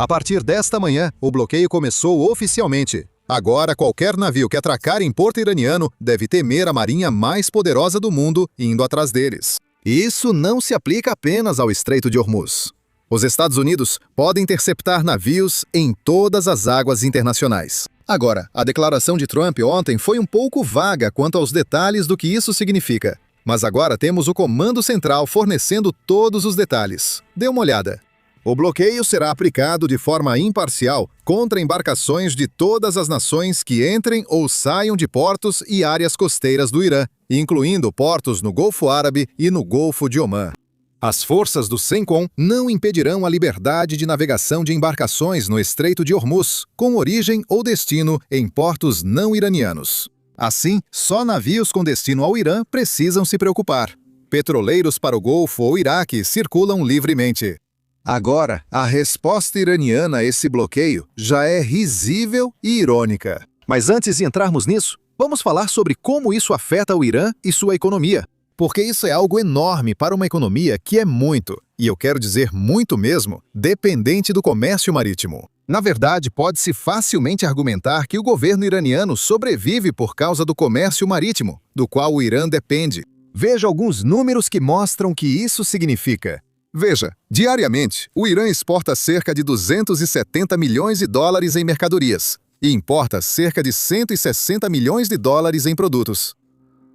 A partir desta manhã, o bloqueio começou oficialmente. Agora, qualquer navio que atracar em porto iraniano deve temer a marinha mais poderosa do mundo indo atrás deles. E isso não se aplica apenas ao Estreito de Hormuz. Os Estados Unidos podem interceptar navios em todas as águas internacionais. Agora, a declaração de Trump ontem foi um pouco vaga quanto aos detalhes do que isso significa. Mas agora temos o Comando Central fornecendo todos os detalhes. Dê uma olhada. O bloqueio será aplicado de forma imparcial contra embarcações de todas as nações que entrem ou saiam de portos e áreas costeiras do Irã, incluindo portos no Golfo Árabe e no Golfo de Omã. As forças do CENTCOM não impedirão a liberdade de navegação de embarcações no Estreito de Hormuz, com origem ou destino em portos não iranianos. Assim, só navios com destino ao Irã precisam se preocupar. Petroleiros para o Golfo ou Iraque circulam livremente. Agora, a resposta iraniana a esse bloqueio já é risível e irônica. Mas antes de entrarmos nisso, vamos falar sobre como isso afeta o Irã e sua economia. Porque isso é algo enorme para uma economia que é muito, e eu quero dizer muito mesmo, dependente do comércio marítimo. Na verdade, pode-se facilmente argumentar que o governo iraniano sobrevive por causa do comércio marítimo, do qual o Irã depende. Veja alguns números que mostram o que isso significa. Veja, diariamente, o Irã exporta cerca de 270 milhões de dólares em mercadorias e importa cerca de 160 milhões de dólares em produtos.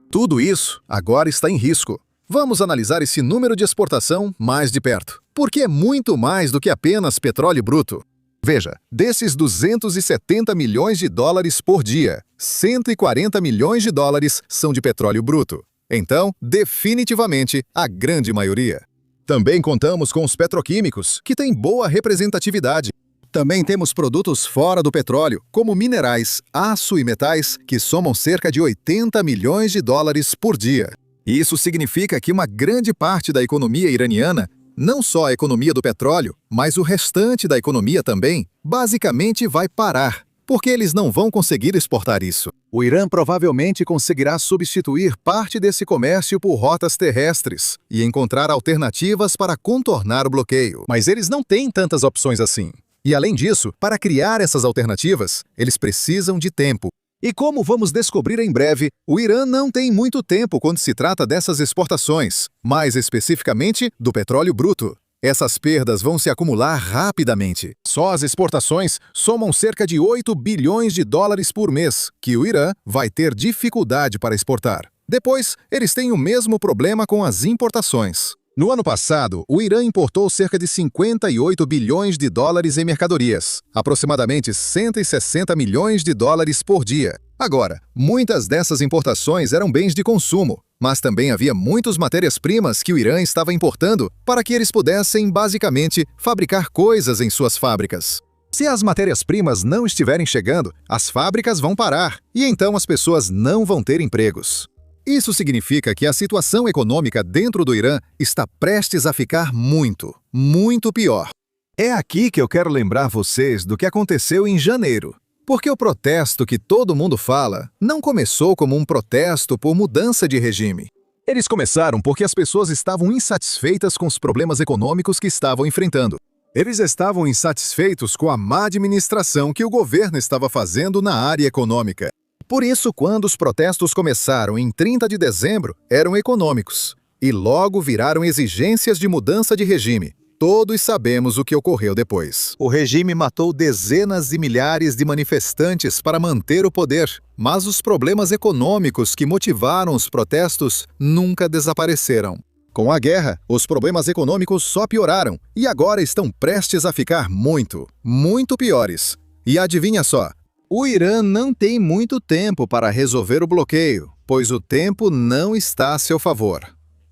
Tudo isso agora está em risco. Vamos analisar esse número de exportação mais de perto, porque é muito mais do que apenas petróleo bruto. Veja, desses 270 milhões de dólares por dia, 140 milhões de dólares são de petróleo bruto. Então, definitivamente, a grande maioria. Também contamos com os petroquímicos, que têm boa representatividade. Também temos produtos fora do petróleo, como minerais, aço e metais, que somam cerca de 80 milhões de dólares por dia. Isso significa que uma grande parte da economia iraniana, não só a economia do petróleo, mas o restante da economia também, basicamente vai parar, porque eles não vão conseguir exportar isso. O Irã provavelmente conseguirá substituir parte desse comércio por rotas terrestres e encontrar alternativas para contornar o bloqueio. Mas eles não têm tantas opções assim. E além disso, para criar essas alternativas, eles precisam de tempo. E como vamos descobrir em breve, o Irã não tem muito tempo quando se trata dessas exportações, mais especificamente do petróleo bruto. Essas perdas vão se acumular rapidamente. Só as exportações somam cerca de 8 bilhões de dólares por mês, que o Irã vai ter dificuldade para exportar. Depois, eles têm o mesmo problema com as importações. No ano passado, o Irã importou cerca de 58 bilhões de dólares em mercadorias, aproximadamente 160 milhões de dólares por dia. Agora, muitas dessas importações eram bens de consumo, mas também havia muitas matérias-primas que o Irã estava importando para que eles pudessem, basicamente, fabricar coisas em suas fábricas. Se as matérias-primas não estiverem chegando, as fábricas vão parar, e então as pessoas não vão ter empregos. Isso significa que a situação econômica dentro do Irã está prestes a ficar muito, muito pior. É aqui que eu quero lembrar vocês do que aconteceu em janeiro. Porque o protesto que todo mundo fala não começou como um protesto por mudança de regime. Eles começaram porque as pessoas estavam insatisfeitas com os problemas econômicos que estavam enfrentando. Eles estavam insatisfeitos com a má administração que o governo estava fazendo na área econômica. Por isso, quando os protestos começaram em 30 de dezembro, eram econômicos. E logo viraram exigências de mudança de regime. Todos sabemos o que ocorreu depois. O regime matou dezenas de milhares de manifestantes para manter o poder, mas os problemas econômicos que motivaram os protestos nunca desapareceram. Com a guerra, os problemas econômicos só pioraram e agora estão prestes a ficar muito, muito piores. E adivinha só, o Irã não tem muito tempo para resolver o bloqueio, pois o tempo não está a seu favor.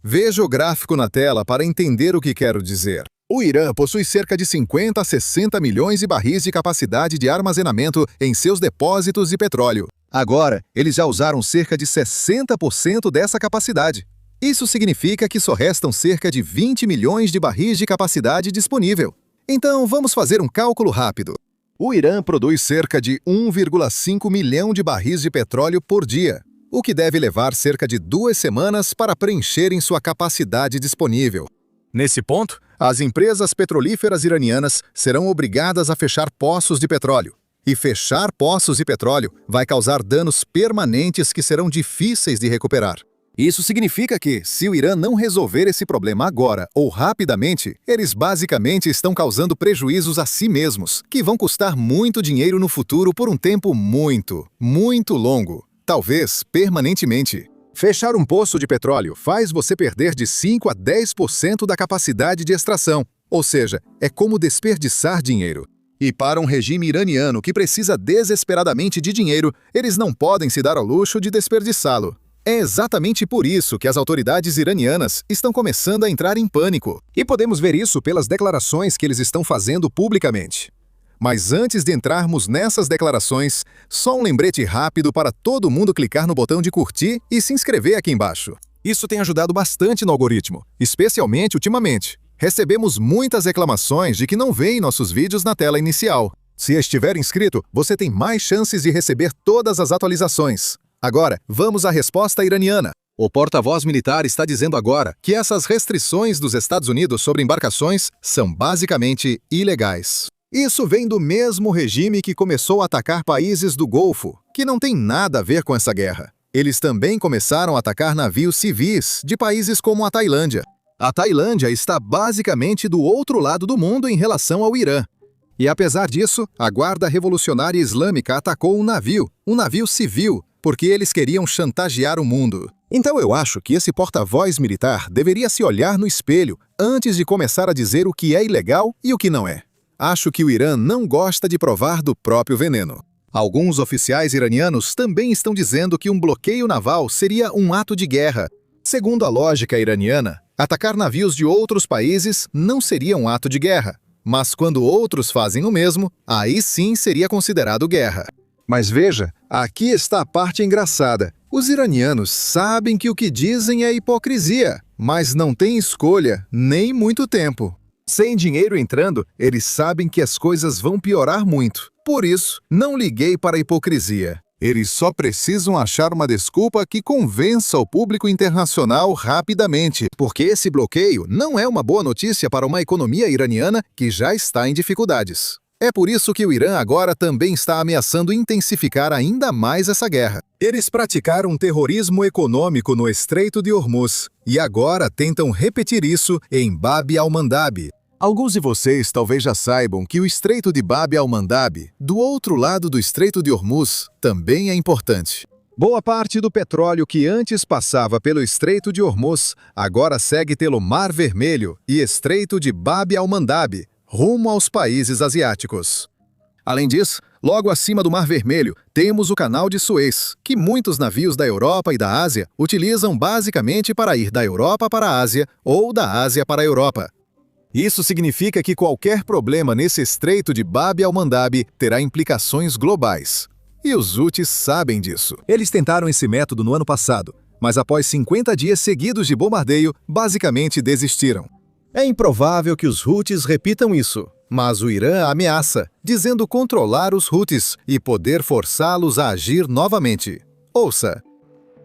Veja o gráfico na tela para entender o que quero dizer. O Irã possui cerca de 50 a 60 milhões de barris de capacidade de armazenamento em seus depósitos de petróleo. Agora, eles já usaram cerca de 60% dessa capacidade. Isso significa que só restam cerca de 20 milhões de barris de capacidade disponível. Então, vamos fazer um cálculo rápido. O Irã produz cerca de 1,5 milhão de barris de petróleo por dia, o que deve levar cerca de 2 semanas para preencherem sua capacidade disponível. Nesse ponto, As empresas petrolíferas iranianas serão obrigadas a fechar poços de petróleo. E fechar poços de petróleo vai causar danos permanentes que serão difíceis de recuperar. Isso significa que, se o Irã não resolver esse problema agora ou rapidamente, eles basicamente estão causando prejuízos a si mesmos, que vão custar muito dinheiro no futuro por um tempo muito, muito longo, talvez permanentemente. Fechar um poço de petróleo faz você perder de 5 a 10% da capacidade de extração, ou seja, é como desperdiçar dinheiro. E para um regime iraniano que precisa desesperadamente de dinheiro, eles não podem se dar ao luxo de desperdiçá-lo. É exatamente por isso que as autoridades iranianas estão começando a entrar em pânico. E podemos ver isso pelas declarações que eles estão fazendo publicamente. Mas antes de entrarmos nessas declarações, só um lembrete rápido para todo mundo clicar no botão de curtir e se inscrever aqui embaixo. Isso tem ajudado bastante no algoritmo, especialmente ultimamente. Recebemos muitas reclamações de que não veem nossos vídeos na tela inicial. Se estiver inscrito, você tem mais chances de receber todas as atualizações. Agora, vamos à resposta iraniana. O porta-voz militar está dizendo agora que essas restrições dos Estados Unidos sobre embarcações são basicamente ilegais. Isso vem do mesmo regime que começou a atacar países do Golfo, que não tem nada a ver com essa guerra. Eles também começaram a atacar navios civis de países como a Tailândia. A Tailândia está basicamente do outro lado do mundo em relação ao Irã. E apesar disso, a Guarda Revolucionária Islâmica atacou um navio civil, porque eles queriam chantagear o mundo. Então eu acho que esse porta-voz militar deveria se olhar no espelho antes de começar a dizer o que é ilegal e o que não é. Acho que o Irã não gosta de provar do próprio veneno. Alguns oficiais iranianos também estão dizendo que um bloqueio naval seria um ato de guerra. Segundo a lógica iraniana, atacar navios de outros países não seria um ato de guerra. Mas quando outros fazem o mesmo, aí sim seria considerado guerra. Mas veja, aqui está a parte engraçada. Os iranianos sabem que o que dizem é hipocrisia, mas não têm escolha, nem muito tempo. Sem dinheiro entrando, eles sabem que as coisas vão piorar muito. Por isso, não liguei para a hipocrisia. Eles só precisam achar uma desculpa que convença o público internacional rapidamente, porque esse bloqueio não é uma boa notícia para uma economia iraniana que já está em dificuldades. É por isso que o Irã agora também está ameaçando intensificar ainda mais essa guerra. Eles praticaram um terrorismo econômico no Estreito de Hormuz e agora tentam repetir isso em Bab al-Mandab. Alguns de vocês talvez já saibam que o Estreito de Bab al-Mandab, do outro lado do Estreito de Hormuz, também é importante. Boa parte do petróleo que antes passava pelo Estreito de Hormuz agora segue pelo Mar Vermelho e Estreito de Bab al-Mandab, rumo aos países asiáticos. Além disso, logo acima do Mar Vermelho, temos o Canal de Suez, que muitos navios da Europa e da Ásia utilizam basicamente para ir da Europa para a Ásia ou da Ásia para a Europa. Isso significa que qualquer problema nesse estreito de Bab al-Mandab terá implicações globais. E os Houthis sabem disso. Eles tentaram esse método no ano passado, mas após 50 dias seguidos de bombardeio, basicamente desistiram. É improvável que os Houthis repitam isso, mas o Irã ameaça, dizendo controlar os Houthis e poder forçá-los a agir novamente. Ouça.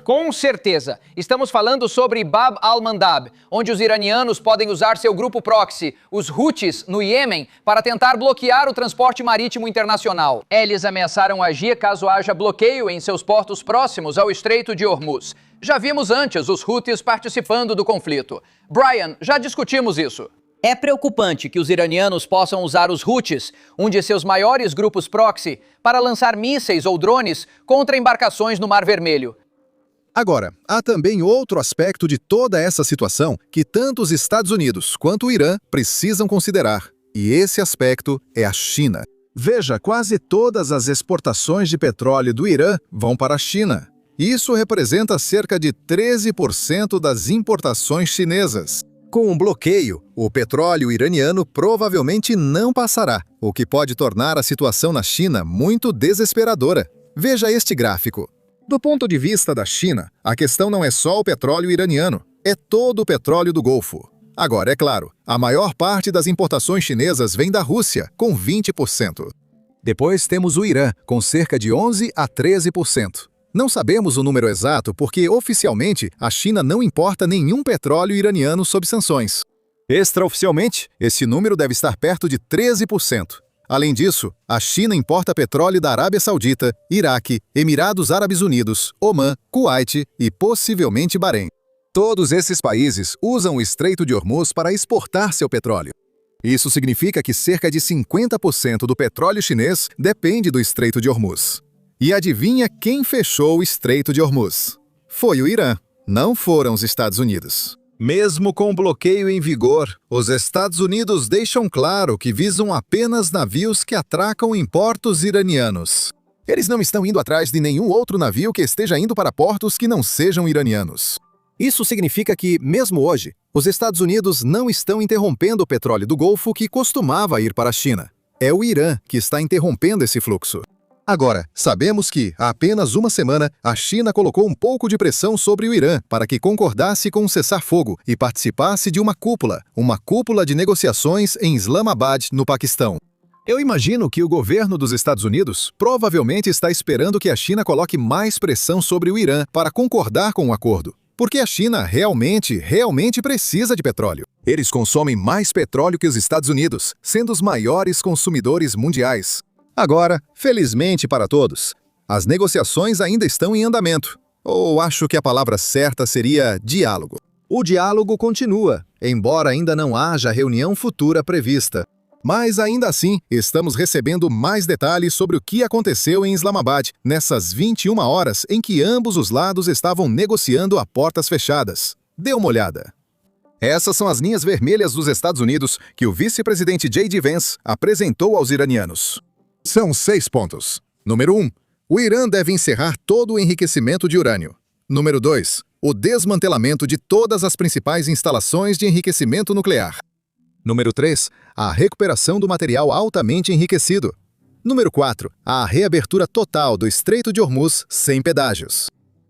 Com certeza, estamos falando sobre Bab al-Mandab, onde os iranianos podem usar seu grupo proxy, os Houthis, no Iêmen, para tentar bloquear o transporte marítimo internacional. Eles ameaçaram agir caso haja bloqueio em seus portos próximos ao Estreito de Hormuz. Já vimos antes os Houthis participando do conflito. Brian, já discutimos isso. É preocupante que os iranianos possam usar os Houthis, um de seus maiores grupos proxy, para lançar mísseis ou drones contra embarcações no Mar Vermelho. Agora, há também outro aspecto de toda essa situação que tanto os Estados Unidos quanto o Irã precisam considerar, e esse aspecto é a China. Veja, quase todas as exportações de petróleo do Irã vão para a China. Isso representa cerca de 13% das importações chinesas. Com um bloqueio, o petróleo iraniano provavelmente não passará, o que pode tornar a situação na China muito desesperadora. Veja este gráfico. Do ponto de vista da China, a questão não é só o petróleo iraniano, é todo o petróleo do Golfo. Agora, é claro, a maior parte das importações chinesas vem da Rússia, com 20%. Depois temos o Irã, com cerca de 11% a 13%. Não sabemos o número exato porque, oficialmente, a China não importa nenhum petróleo iraniano sob sanções. Extraoficialmente, esse número deve estar perto de 13%. Além disso, a China importa petróleo da Arábia Saudita, Iraque, Emirados Árabes Unidos, Omã, Kuwait e possivelmente Bahrein. Todos esses países usam o Estreito de Hormuz para exportar seu petróleo. Isso significa que cerca de 50% do petróleo chinês depende do Estreito de Hormuz. E adivinha quem fechou o Estreito de Hormuz? Foi o Irã, não foram os Estados Unidos. Mesmo com o bloqueio em vigor, os Estados Unidos deixam claro que visam apenas navios que atracam em portos iranianos. Eles não estão indo atrás de nenhum outro navio que esteja indo para portos que não sejam iranianos. Isso significa que, mesmo hoje, os Estados Unidos não estão interrompendo o petróleo do Golfo que costumava ir para a China. É o Irã que está interrompendo esse fluxo. Agora, sabemos que, há apenas uma semana, a China colocou um pouco de pressão sobre o Irã para que concordasse com um cessar-fogo e participasse de uma cúpula de negociações em Islamabad, no Paquistão. Eu imagino que o governo dos Estados Unidos provavelmente está esperando que a China coloque mais pressão sobre o Irã para concordar com o acordo. Porque a China realmente precisa de petróleo. Eles consomem mais petróleo que os Estados Unidos, sendo os maiores consumidores mundiais. Agora, felizmente para todos, as negociações ainda estão em andamento. Ou acho que a palavra certa seria diálogo. O diálogo continua, embora ainda não haja reunião futura prevista. Mas ainda assim, estamos recebendo mais detalhes sobre o que aconteceu em Islamabad nessas 21 horas em que ambos os lados estavam negociando a portas fechadas. Dê uma olhada. Essas são as linhas vermelhas dos Estados Unidos que o vice-presidente J.D. Vance apresentou aos iranianos. São 6 pontos. Número 1. O Irã deve encerrar todo o enriquecimento de urânio. Número 2. O desmantelamento de todas as principais instalações de enriquecimento nuclear. Número 3. A recuperação do material altamente enriquecido. Número 4. A reabertura total do Estreito de Hormuz sem pedágios.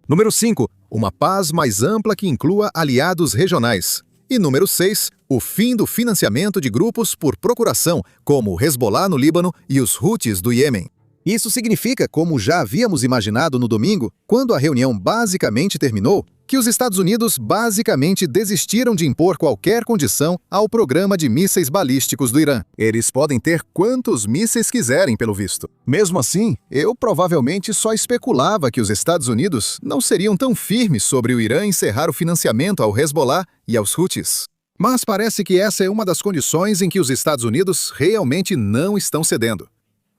Número 5. Uma paz mais ampla que inclua aliados regionais. E número 6. O fim do financiamento de grupos por procuração, como o Hezbollah no Líbano e os Houthis do Iêmen. Isso significa, como já havíamos imaginado no domingo, quando a reunião basicamente terminou, que os Estados Unidos basicamente desistiram de impor qualquer condição ao programa de mísseis balísticos do Irã. Eles podem ter quantos mísseis quiserem, pelo visto. Mesmo assim, eu provavelmente só especulava que os Estados Unidos não seriam tão firmes sobre o Irã encerrar o financiamento ao Hezbollah e aos Houthis. Mas parece que essa é uma das condições em que os Estados Unidos realmente não estão cedendo.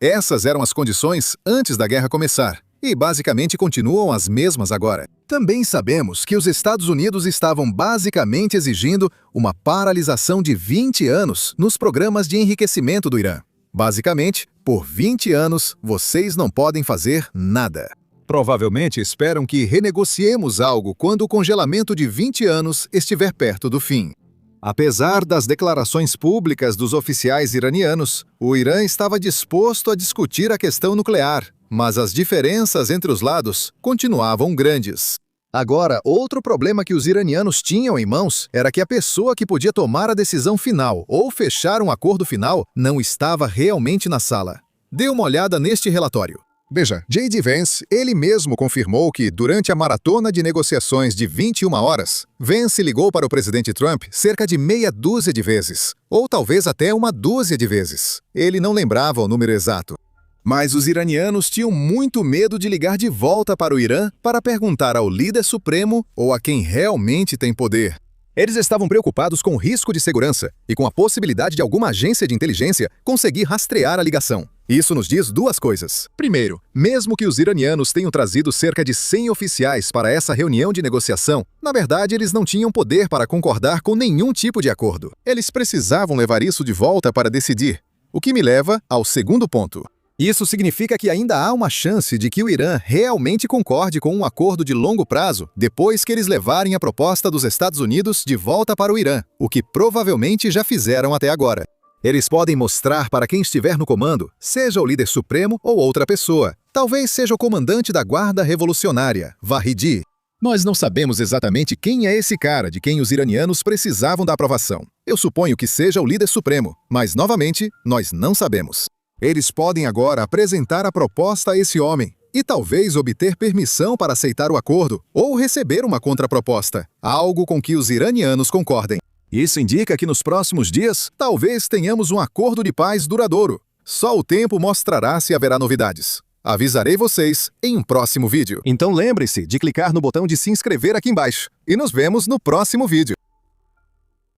Essas eram as condições antes da guerra começar. E basicamente continuam as mesmas agora. Também sabemos que os Estados Unidos estavam basicamente exigindo uma paralisação de 20 anos nos programas de enriquecimento do Irã. Basicamente, por 20 anos, vocês não podem fazer nada. Provavelmente esperam que renegociemos algo quando o congelamento de 20 anos estiver perto do fim. Apesar das declarações públicas dos oficiais iranianos, o Irã estava disposto a discutir a questão nuclear, mas as diferenças entre os lados continuavam grandes. Agora, outro problema que os iranianos tinham em mãos era que a pessoa que podia tomar a decisão final ou fechar um acordo final não estava realmente na sala. Dê uma olhada neste relatório. Veja, J.D. Vance, ele mesmo confirmou que, durante a maratona de negociações de 21 horas, Vance ligou para o presidente Trump cerca de meia dúzia de vezes, ou talvez até uma dúzia de vezes. Ele não lembrava o número exato. Mas os iranianos tinham muito medo de ligar de volta para o Irã para perguntar ao líder supremo ou a quem realmente tem poder. Eles estavam preocupados com o risco de segurança e com a possibilidade de alguma agência de inteligência conseguir rastrear a ligação. Isso nos diz duas coisas. Primeiro, mesmo que os iranianos tenham trazido cerca de 100 oficiais para essa reunião de negociação, na verdade eles não tinham poder para concordar com nenhum tipo de acordo. Eles precisavam levar isso de volta para decidir. O que me leva ao segundo ponto. Isso significa que ainda há uma chance de que o Irã realmente concorde com um acordo de longo prazo depois que eles levarem a proposta dos Estados Unidos de volta para o Irã, o que provavelmente já fizeram até agora. Eles podem mostrar para quem estiver no comando, seja o líder supremo ou outra pessoa. Talvez seja o comandante da Guarda Revolucionária, Vahidi. Nós não sabemos exatamente quem é esse cara de quem os iranianos precisavam da aprovação. Eu suponho que seja o líder supremo, mas, novamente, nós não sabemos. Eles podem agora apresentar a proposta a esse homem e talvez obter permissão para aceitar o acordo ou receber uma contraproposta, algo com que os iranianos concordem. Isso indica que nos próximos dias, talvez tenhamos um acordo de paz duradouro. Só o tempo mostrará se haverá novidades. Avisarei vocês em um próximo vídeo. Então lembre-se de clicar no botão de se inscrever aqui embaixo. E nos vemos no próximo vídeo.